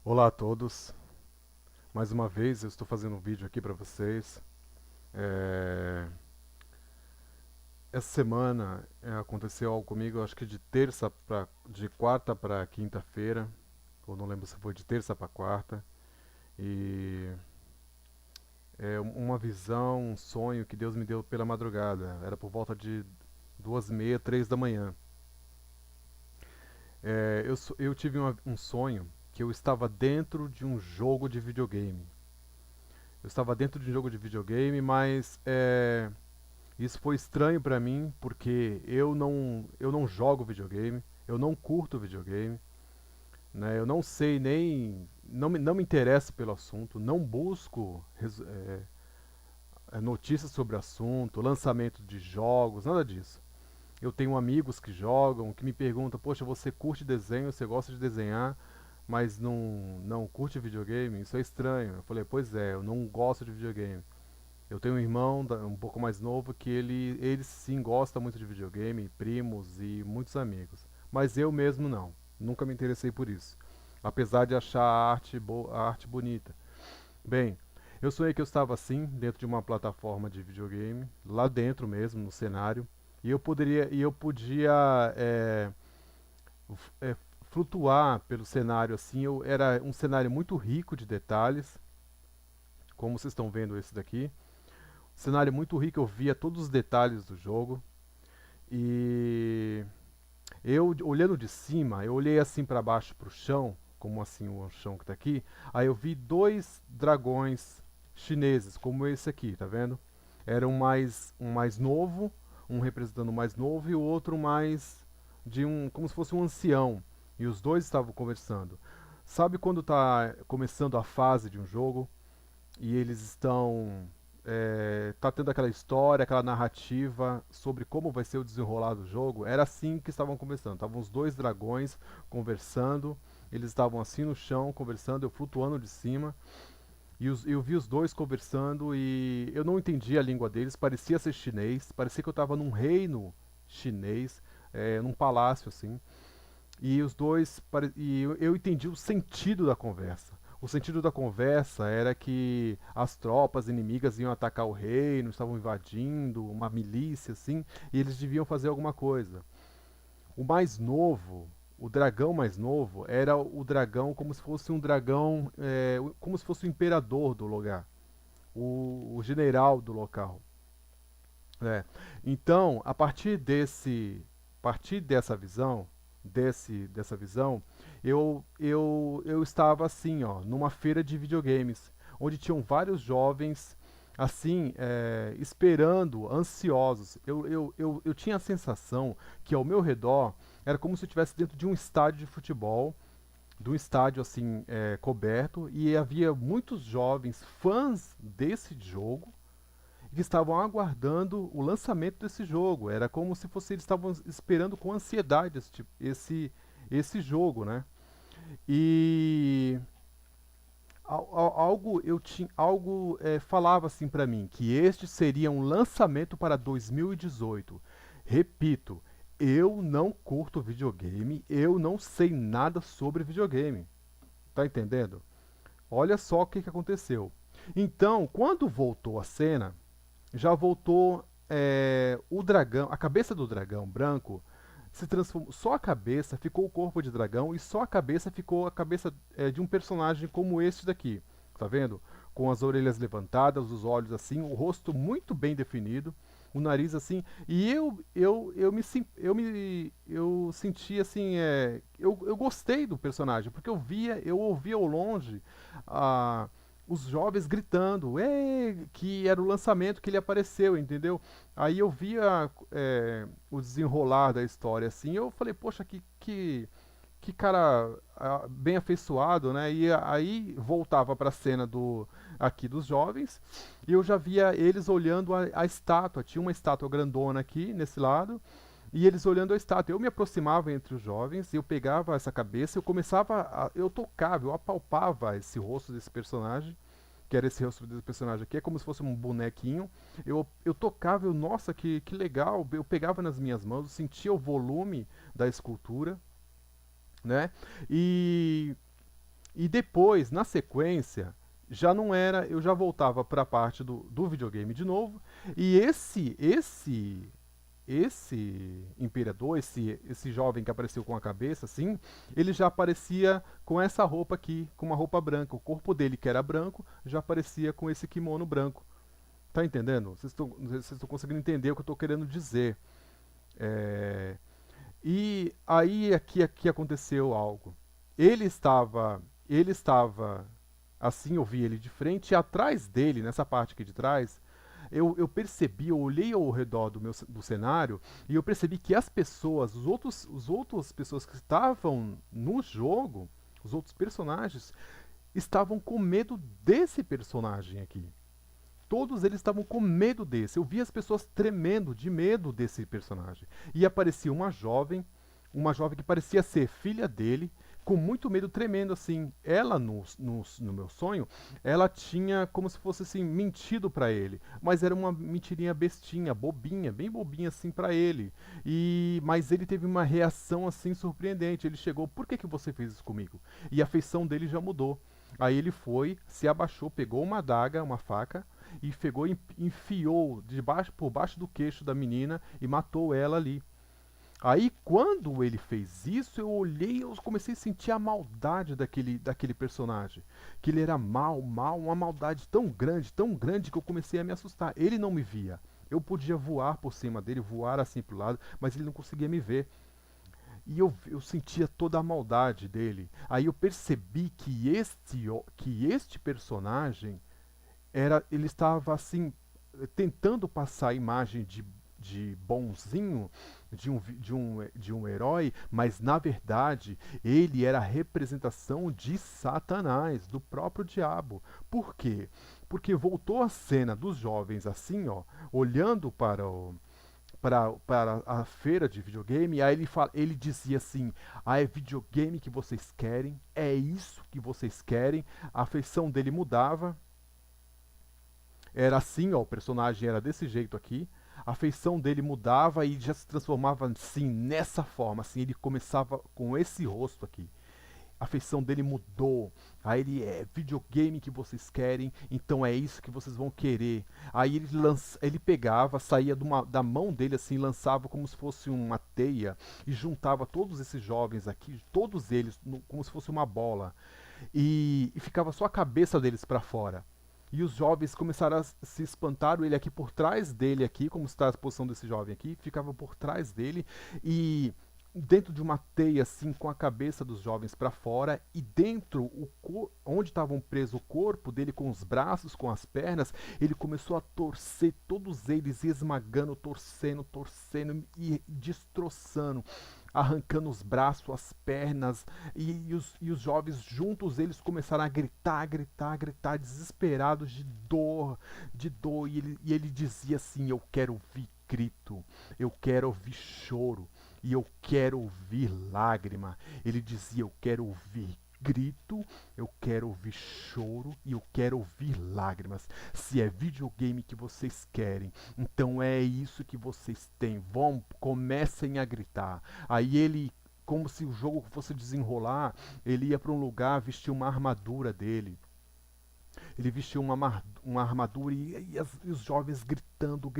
Olá a todos. Mais uma vez eu estou fazendo um vídeo aqui para vocês. É, Essa semana aconteceu algo comigo, acho que de quarta para quinta-feira, ou não lembro se foi de terça para quarta, e é uma visão, um sonho que Deus me deu pela madrugada. Era por volta de 2h30, 3 da manhã. Eu tive um sonho que eu estava dentro de um jogo de videogame. Eu estava dentro de um jogo de videogame, mas isso foi estranho pra mim, porque eu não jogo videogame, eu não curto videogame, né? Eu não sei nem, não me interesso pelo assunto, não busco notícias sobre o assunto, lançamento de jogos, nada disso. Eu tenho amigos que jogam, que me perguntam, poxa, você curte desenho, você gosta de desenhar, mas não curte videogame? Isso é estranho. Eu falei, pois é, eu não gosto de videogame. Eu tenho um irmão um pouco mais novo que ele sim gosta muito de videogame, primos e muitos amigos. Mas eu mesmo não. Nunca me interessei por isso. Apesar de achar a arte bonita. Bem, eu sonhei que eu estava assim, dentro de uma plataforma de videogame, lá dentro mesmo, no cenário, e eu podia f- é, flutuar pelo cenário assim. Era um cenário muito rico de detalhes, como vocês estão vendo esse daqui. Cenário muito rico, eu via todos os detalhes do jogo. E eu, olhando de cima, eu olhei assim para baixo pro chão, como assim o chão que tá aqui. Aí eu vi dois dragões chineses, como esse aqui, tá vendo? Era um mais novo, um representando o mais novo e o outro mais como se fosse um ancião. E os dois estavam conversando. Sabe quando tá começando a fase de um jogo e eles estão tá tendo aquela história, aquela narrativa sobre como vai ser o desenrolar do jogo? Era assim que estavam conversando. Estavam os dois dragões conversando, eles estavam assim no chão conversando, eu flutuando de cima, e eu vi os dois conversando e eu não entendi a língua deles, parecia ser chinês, parecia que eu estava num reino chinês, num palácio assim. E os dois. E eu entendi o sentido da conversa. O sentido da conversa era que as tropas inimigas iam atacar o reino, estavam invadindo, uma milícia, assim, e eles deviam fazer alguma coisa. O mais novo, o dragão mais novo, era o dragão como se fosse um dragão, como se fosse o imperador do lugar, o general do local. É. Então, a partir dessa visão, dessa visão, eu estava assim, ó, numa feira de videogames, onde tinham vários jovens, assim, esperando, ansiosos. Eu tinha a sensação que ao meu redor era como se eu estivesse dentro de um estádio de futebol, de um estádio assim, coberto, e havia muitos jovens fãs desse jogo que estavam aguardando o lançamento desse jogo. Era como se fosse, eles estavam esperando com ansiedade esse jogo, né? E algo falava assim para mim que este seria um lançamento para 2018. Repito, eu não curto videogame, eu não sei nada sobre videogame. Tá entendendo? Olha só o que aconteceu. Então, quando voltou a cena, já voltou o dragão, a cabeça do dragão branco se transformou, só a cabeça ficou o corpo de dragão e só a cabeça ficou a cabeça de um personagem como este daqui, tá vendo? Com as orelhas levantadas, os olhos assim, o rosto muito bem definido, o nariz assim, e eu senti assim, eu gostei do personagem, porque eu ouvia ao longe a os jovens gritando, que era o lançamento que ele apareceu, entendeu? Aí eu via o desenrolar da história assim, eu falei, poxa, que cara bem afeiçoado, né? E aí voltava para a cena aqui dos jovens e eu já via eles olhando a estátua. Tinha uma estátua grandona aqui nesse lado e eles olhando a estátua. Eu me aproximava entre os jovens, eu pegava essa cabeça, eu tocava, eu apalpava esse rosto desse personagem, que era esse rosto desse personagem aqui, é como se fosse um bonequinho. Eu tocava, nossa, que legal. Eu pegava nas minhas mãos, eu sentia o volume da escultura, né? E E depois, na sequência, já não era, eu já voltava para a parte do videogame de novo, e esse imperador, esse jovem que apareceu com a cabeça assim, ele já aparecia com essa roupa aqui, com uma roupa branca. O corpo dele, que era branco, já aparecia com esse kimono branco. Tá entendendo? Vocês estão conseguindo entender o que eu estou querendo dizer. É, e aí aqui aconteceu algo. Ele estava assim, eu vi ele de frente, e atrás dele, nessa parte aqui de trás, eu percebi, eu olhei ao redor do cenário e eu percebi que as pessoas, os outros pessoas que estavam no jogo, os outros personagens, estavam com medo desse personagem aqui. Todos eles estavam com medo desse. Eu vi as pessoas tremendo de medo desse personagem. E aparecia uma jovem que parecia ser filha dele, com muito medo, tremendo assim. Ela, no meu sonho, ela tinha como se fosse assim, mentido pra ele. Mas era uma mentirinha bestinha, bobinha, bem bobinha assim pra ele. Mas ele teve uma reação assim surpreendente. Ele chegou, por que você fez isso comigo? E a feição dele já mudou. Aí ele foi, se abaixou, pegou uma adaga, uma faca, e pegou e enfiou por baixo do queixo da menina e matou ela ali. Aí quando ele fez isso, eu olhei e eu comecei a sentir a maldade daquele personagem. Que ele era mal, uma maldade tão grande que eu comecei a me assustar. Ele não me via. Eu podia voar por cima dele, voar assim pro lado, mas ele não conseguia me ver. E eu sentia toda a maldade dele. Aí eu percebi que este personagem ele estava assim tentando passar a imagem de bonzinho, de um herói, mas na verdade ele era a representação de Satanás, do próprio diabo. Por quê? Porque voltou a cena dos jovens assim, ó, olhando para a feira de videogame, e aí ele dizia assim: ah, é videogame que vocês querem, é isso que vocês querem. A feição dele mudava, era assim, ó, o personagem era desse jeito aqui. A feição dele mudava e já se transformava assim, nessa forma, assim, ele começava com esse rosto aqui. A feição dele mudou. Aí ele é videogame que vocês querem, então é isso que vocês vão querer. Aí ele pegava, saía da mão dele assim, lançava como se fosse uma teia e juntava todos esses jovens aqui, todos eles, como se fosse uma bola. E ficava só a cabeça deles para fora. E os jovens começaram a se espantar, ele aqui por trás dele aqui, como está a posição desse jovem aqui, ficava por trás dele e dentro de uma teia assim com a cabeça dos jovens para fora e dentro onde estavam preso o corpo dele com os braços, com as pernas, ele começou a torcer todos eles esmagando, torcendo e destroçando, arrancando os braços, as pernas, e os jovens juntos eles começaram a gritar, desesperados de dor, e ele dizia assim: eu quero ouvir grito, eu quero ouvir choro, e eu quero ouvir lágrima. Ele dizia: eu quero ouvir grito, eu quero ouvir choro e eu quero ouvir lágrimas. Se é videogame que vocês querem, então é isso que vocês têm. Comecem a gritar. Aí ele, como se o jogo fosse desenrolar, ele ia para um lugar, vestia uma armadura dele. Ele vestiu uma armadura e os jovens gritando,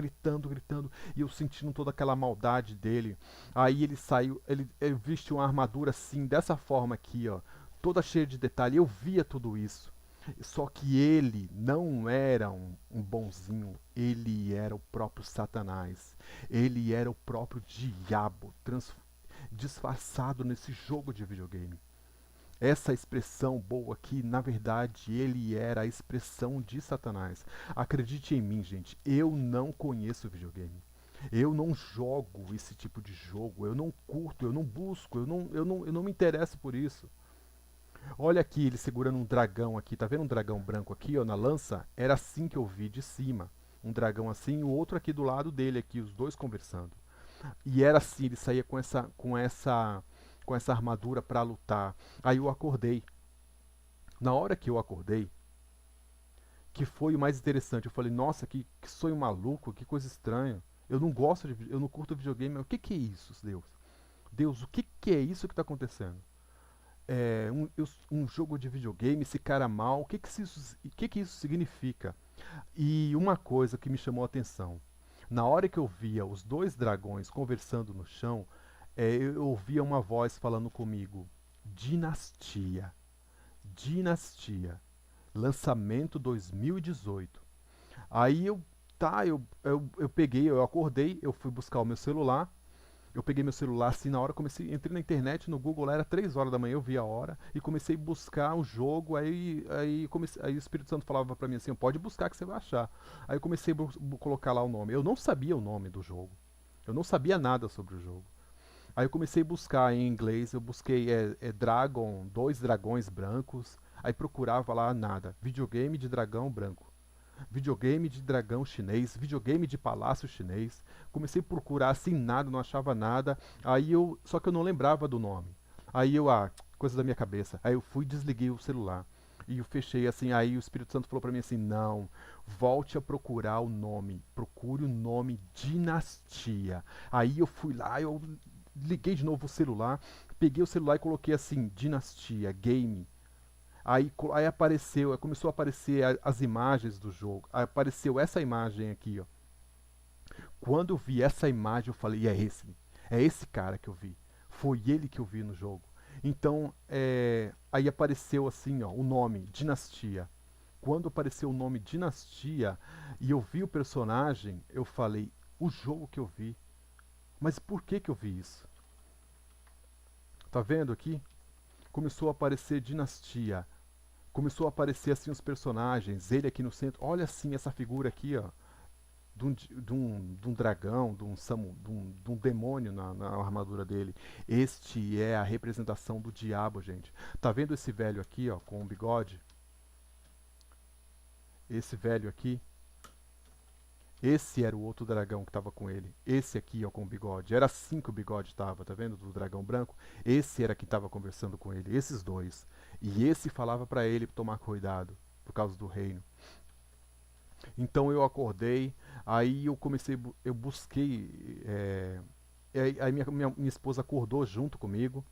e eu sentindo toda aquela maldade dele. Aí ele saiu, ele vestiu uma armadura assim, dessa forma aqui, ó, toda cheia de detalhe. Eu via tudo isso. Só que ele não era um bonzinho, ele era o próprio Satanás. Ele era o próprio diabo, disfarçado nesse jogo de videogame. Essa expressão boa aqui, na verdade, ele era a expressão de Satanás. Acredite em mim, gente, eu não conheço videogame. Eu não jogo esse tipo de jogo, eu não curto, eu não busco, eu não me interesso por isso. Olha aqui, ele segurando um dragão aqui, tá vendo um dragão branco aqui, ó, na lança? Era assim que eu vi de cima. Um dragão assim e o outro aqui do lado dele aqui, os dois conversando. E era assim, ele saía com essa armadura para lutar. Aí eu acordei. Na hora que eu acordei, que foi o mais interessante, eu falei: nossa, que sonho maluco, que coisa estranha. Eu não curto videogame, mas o que é isso, Deus? Deus, o que é isso que está acontecendo? um jogo de videogame, esse cara mal, o que isso significa? E uma coisa que me chamou a atenção, na hora que eu via os dois dragões conversando no chão, eu ouvia uma voz falando comigo, Dinastia, Dinastia, lançamento 2018. Aí eu peguei, eu acordei, eu fui buscar o meu celular. Eu peguei meu celular assim na hora, entrei na internet, no Google, lá era 3 horas da manhã, eu vi a hora e comecei a buscar o jogo. Aí o Espírito Santo falava pra mim assim: pode buscar que você vai achar. Aí eu comecei a colocar lá o nome. Eu não sabia o nome do jogo, eu não sabia nada sobre o jogo. Aí eu comecei a buscar em inglês, eu busquei Dragon, dois dragões brancos. Aí procurava lá nada, videogame de dragão branco, videogame de dragão chinês, videogame de palácio chinês. Comecei a procurar assim nada, não achava nada. Só que eu não lembrava do nome. Coisa da minha cabeça. Aí eu fui e desliguei o celular. E eu fechei assim, aí o Espírito Santo falou pra mim assim: "Não, volte a procurar o nome. Procure o nome Dinastia". Aí eu fui lá, eu liguei de novo o celular, peguei o celular e coloquei assim: Dinastia, game. Aí apareceu, começou a aparecer as imagens do jogo. Aí apareceu essa imagem aqui, ó. Quando eu vi essa imagem, eu falei, é esse cara que eu vi. Foi ele que eu vi no jogo. Então, aí apareceu assim, ó, o nome, Dinastia. Quando apareceu o nome Dinastia e eu vi o personagem, eu falei, o jogo que eu vi. Mas por que eu vi isso? Tá vendo aqui? Começou a aparecer Dinastia. Começou a aparecer assim os personagens, ele aqui no centro. Olha assim essa figura aqui, ó, de um dragão, de um demônio na armadura dele. Este é a representação do diabo, gente. Tá vendo esse velho aqui, ó, com o bigode? Esse velho aqui, esse era o outro dragão que estava com ele. Esse aqui, ó, com o bigode. Era assim que o bigode estava, tá vendo? Do dragão branco. Esse era que estava conversando com ele. Esses dois. E esse falava para ele tomar cuidado por causa do reino. Então eu acordei, aí eu comecei, eu busquei. Aí minha esposa acordou junto comigo.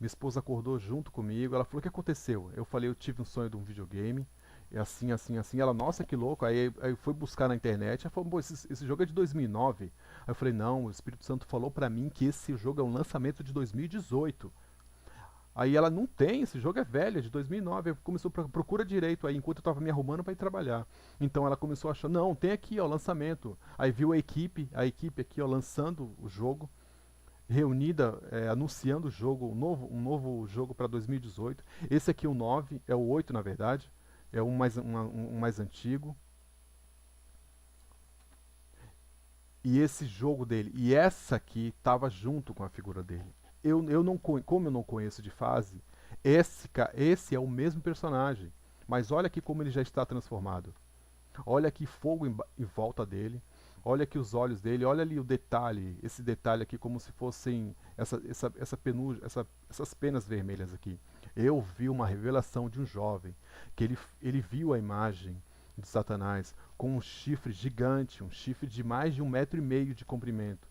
Minha esposa acordou junto comigo. Ela falou: "O que aconteceu?" Eu falei: "Eu tive um sonho de um videogame. É assim, assim, assim." Ela: "Nossa, que louco." Aí foi buscar na internet. Ela falou: "Pô, esse jogo é de 2009." Aí eu falei: "Não, o Espírito Santo falou pra mim que esse jogo é um lançamento de 2018." Aí ela: "Não tem, esse jogo é velho, é de 2009." Aí começou a procura direito aí, enquanto eu tava me arrumando para ir trabalhar. Então ela começou a achar: "Não, tem aqui, ó, lançamento." Aí viu a equipe aqui, ó, lançando o jogo, reunida, anunciando o jogo, um novo jogo para 2018. Esse aqui, o 9, é o 8 na verdade, é um mais antigo. E esse jogo dele, e essa aqui tava junto com a figura dele. Eu não, como eu não conheço de fase, esse é o mesmo personagem. Mas olha aqui como ele já está transformado. Olha aqui fogo em volta dele. Olha aqui os olhos dele. Olha ali o detalhe. Esse detalhe aqui como se fossem essa penugem, essas penas vermelhas aqui. Eu vi uma revelação de um jovem que ele viu a imagem de Satanás com um chifre gigante, um chifre de mais de 1,5 metro de comprimento.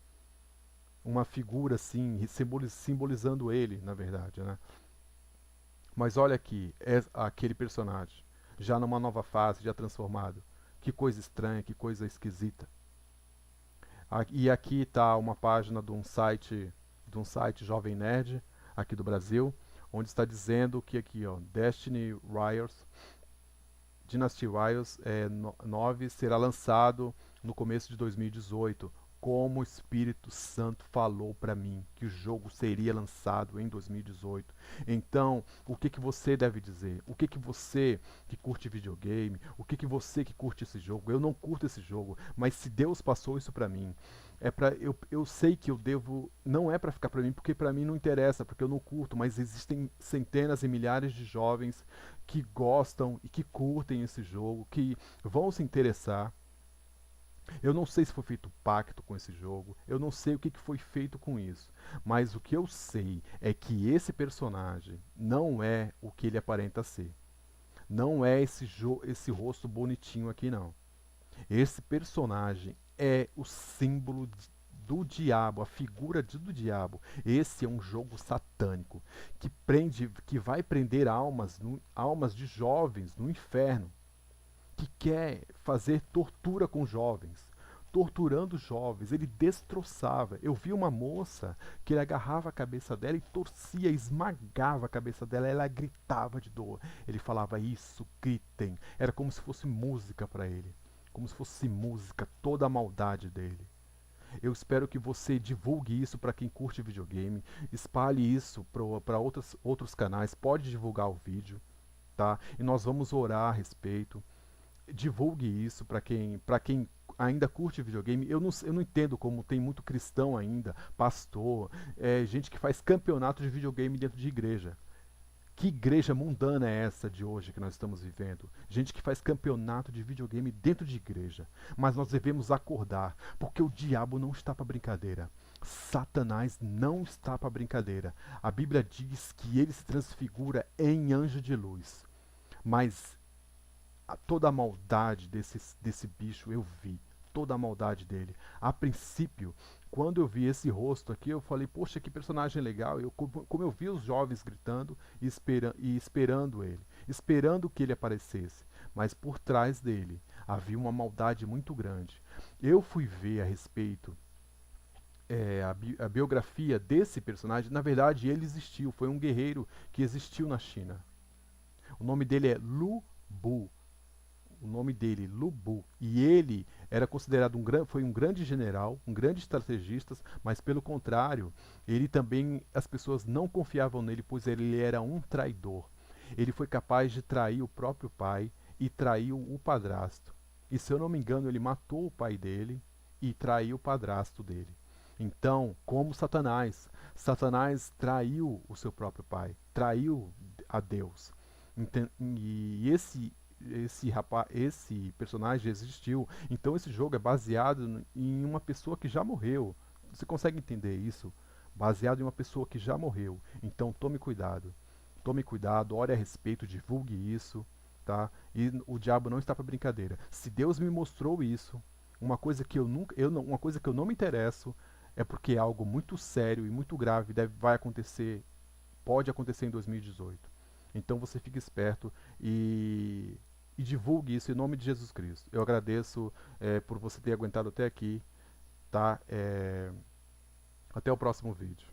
Uma figura assim, simbolizando ele, na verdade, né? Mas olha aqui, é aquele personagem, já numa nova fase, já transformado. Que coisa estranha, que coisa esquisita. E aqui está uma página de um site Jovem Nerd, aqui do Brasil, onde está dizendo que aqui, ó, Dynasty Warriors 9 será lançado no começo de 2018. Como o Espírito Santo falou para mim que o jogo seria lançado em 2018. Então, o que que você deve dizer? O que que você que curte videogame, o que que você que curte esse jogo? Eu não curto esse jogo, mas se Deus passou isso para mim, eu sei que eu devo, não é para ficar para mim, porque para mim não interessa, porque eu não curto, mas existem centenas e milhares de jovens que gostam e que curtem esse jogo, que vão se interessar. Eu não sei se foi feito pacto com esse jogo, eu não sei o que foi feito com isso, mas o que eu sei é que esse personagem não é o que ele aparenta ser. Não é esse rosto bonitinho aqui, não. Esse personagem é o símbolo do diabo, a figura do diabo. Esse é um jogo satânico que prende, que vai prender almas, almas de jovens no inferno, que quer fazer tortura com jovens, torturando jovens. Ele destroçava. Eu vi uma moça que ele agarrava a cabeça dela e torcia, esmagava a cabeça dela, ela gritava de dor. Ele falava isso, gritem. Era como se fosse música para ele, como se fosse música, toda a maldade dele. Eu espero que você divulgue isso para quem curte videogame, espalhe isso para outros canais, pode divulgar o vídeo, tá? E nós vamos orar a respeito. Divulgue isso para quem ainda curte videogame. Eu não entendo como tem muito cristão ainda, pastor, gente que faz campeonato de videogame dentro de igreja. Que igreja mundana é essa de hoje que nós estamos vivendo? Gente que faz campeonato de videogame dentro de igreja. Mas nós devemos acordar, porque o diabo não está para brincadeira. Satanás não está para brincadeira. A Bíblia diz que ele se transfigura em anjo de luz. Mas toda a maldade desse bicho eu vi. Toda a maldade dele. A princípio, quando eu vi esse rosto aqui, eu falei, poxa, que personagem legal. Como eu vi os jovens gritando e esperando ele, esperando que ele aparecesse. Mas por trás dele havia uma maldade muito grande. Eu fui ver a respeito a biografia desse personagem. Na verdade, ele existiu. Foi um guerreiro que existiu na China. O nome dele é Lu Bu. O nome dele, Lu Bu. E ele era considerado foi um grande general, um grande estrategista, mas pelo contrário, ele também, as pessoas não confiavam nele, pois ele era um traidor. Ele foi capaz de trair o próprio pai e traiu o padrasto. E se eu não me engano, ele matou o pai dele e traiu o padrasto dele. Então, como Satanás, Satanás traiu o seu próprio pai, traiu a Deus. E esse personagem existiu. Então esse jogo é baseado em uma pessoa que já morreu. Você consegue entender isso? Baseado em uma pessoa que já morreu. Então tome cuidado. Tome cuidado, ore a respeito, divulgue isso, tá? E o diabo não está para brincadeira. Se Deus me mostrou isso, uma coisa que uma coisa que eu não me interesso, é porque é algo muito sério e muito grave, vai acontecer, pode acontecer em 2018. Então você fique esperto e divulgue isso em nome de Jesus Cristo. Eu agradeço por você ter aguentado até aqui, tá? Até o próximo vídeo.